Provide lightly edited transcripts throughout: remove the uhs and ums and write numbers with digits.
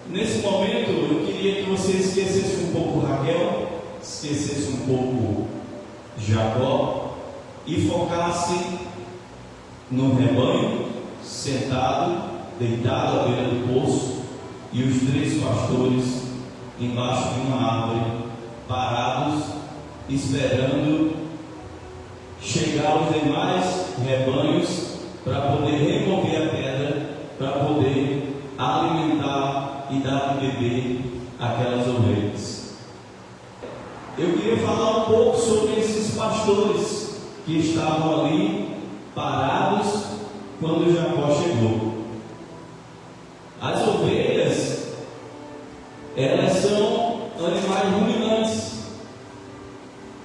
Nesse momento, eu queria que você esquecesse um pouco Raquel, esquecesse um pouco Jacó e focasse no rebanho, sentado, deitado à beira do poço, e os 3 pastores embaixo de uma árvore, parados, esperando chegar os demais rebanhos para poder remover a pedra, para poder alimentar e dar de beber aquelas ovelhas. Eu queria falar um pouco sobre esses pastores que estavam ali parados quando Jacó chegou. As ovelhas, elas são animais ruminantes.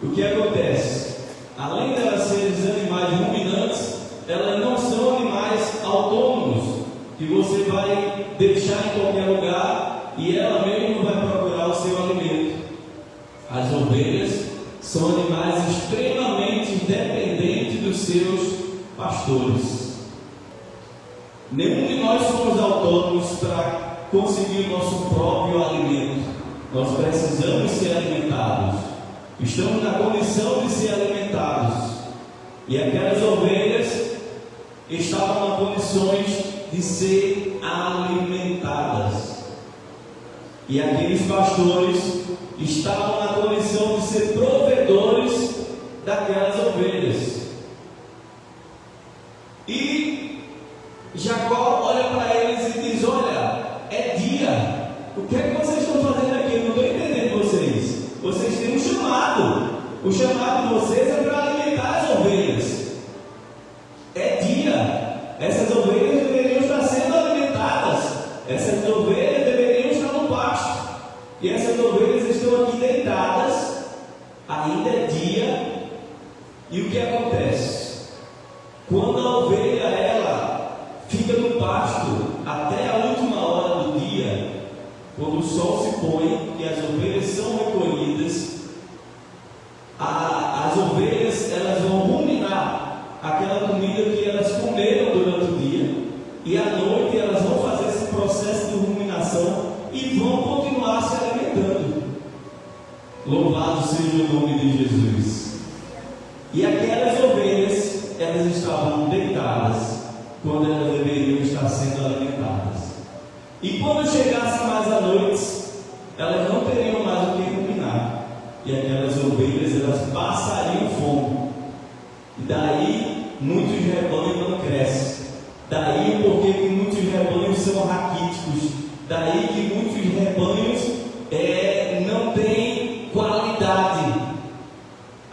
O que acontece? Além de elas serem animais ruminantes, elas não são animais autônomos, que você vai deixar em qualquer lugar e ela mesmo vai procurar o seu alimento. As ovelhas são animais extremamente dependentes dos seus pastores. Nenhum de nós somos autônomos para conseguir o nosso próprio alimento. Nós precisamos ser alimentados. Estamos na condição de ser alimentados. E aquelas ovelhas estavam nas condições de ser alimentadas. E aqueles pastores estavam na condição de ser provedores daquelas ovelhas. E Jacó olha para eles e diz: olha, é dia. O que é que vocês estão fazendo aqui? Eu não estou entendendo vocês. Vocês têm um chamado. O chamado de vocês é para alimentar as ovelhas. É dia. Essas ovelhas deveriam estar sendo alimentadas. Essas ovelhas deveriam estar no pasto. E essas ovelhas estão aqui deitadas. Ainda é dia. E o que acontece? Quando a ovelha ela fica no pasto até a última hora do dia, quando o sol se põe e as ovelhas são recolhidas, as ovelhas elas vão ruminar aquela comida que elas comeram durante o dia, e à noite elas vão fazer esse processo de ruminação e vão continuar se alimentando. Louvado seja o nome de Jesus. E aquelas ovelhas, elas estavam deitadas quando elas deveriam estar sendo alimentadas. E quando chegasse mais à noite, elas não teriam mais o que ruminar. E aquelas ovelhas, elas passariam fome. E daí, muitos rebanhos não crescem. Daí, porque que muitos rebanhos são raquíticos. Daí que muitos rebanhos não têm qualidade.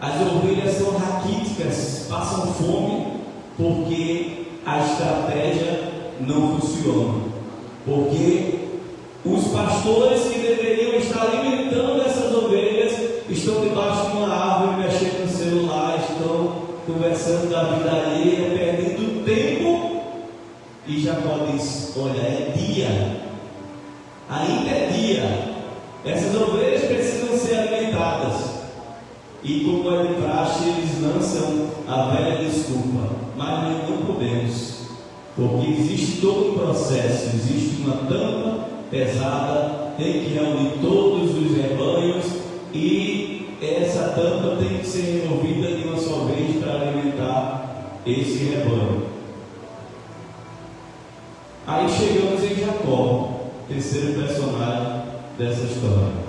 As ovelhas são raquíticas, passam fome, porque a estratégia não funciona. Porque os pastores que deveriam estar alimentando essas ovelhas estão debaixo de uma árvore, mexendo no celular, estão conversando da vida alheia, perdendo tempo. E Jacó diz: olha, é dia, ainda é dia, essas ovelhas precisam ser alimentadas. E como é de praxe, eles lançam a velha desculpa: mas nós não podemos, porque existe todo um processo, existe uma tampa pesada, tem que reunir todos os rebanhos, e essa tampa tem que ser removida de uma só vez para alimentar esse rebanho. Aí chegamos em Jacó, terceiro personagem dessa história.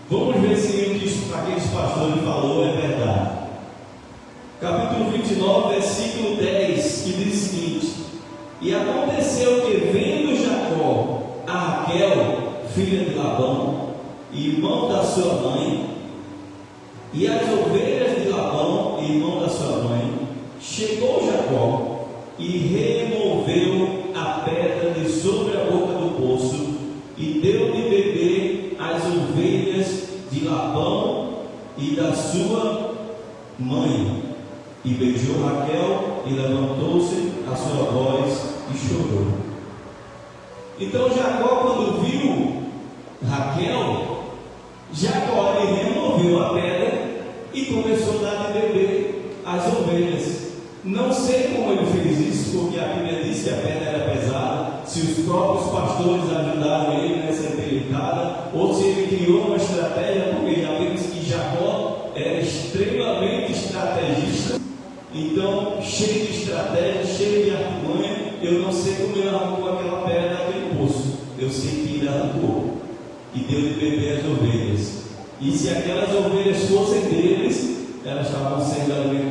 Vamos ver se o que aqueles pastores falou é verdade. Capítulo 29, versículo 10, que diz o seguinte: e aconteceu que, vendo Jacó a Raquel, filha de Labão, irmão da sua mãe, e as ovelhas de Labão, irmão da sua mãe, chegou Jacó e removeu a pedra de sobre a boca do poço e deu de beber às ovelhas de Labão e da sua mãe. E beijou Raquel e levantou-se a sua voz e chorou. Então Jacó, quando viu Raquel, Jacó removeu a pedra e começou a dar de beber às ovelhas. Não sei como ele fez isso, porque a Bíblia diz que a pedra era pesada. se os próprios pastores ajudaram ele nessa empreitada, ou se ele criou uma estratégia, porque já vimos que Jacó era extremamente estrategista, então cheio de estratégia, cheio de artimanha. Eu não sei como ele arrancou aquela pedra daquele poço, eu sei que ele arrancou e deu de beber as ovelhas, e se aquelas ovelhas fossem deles, elas estavam sendo alimentadas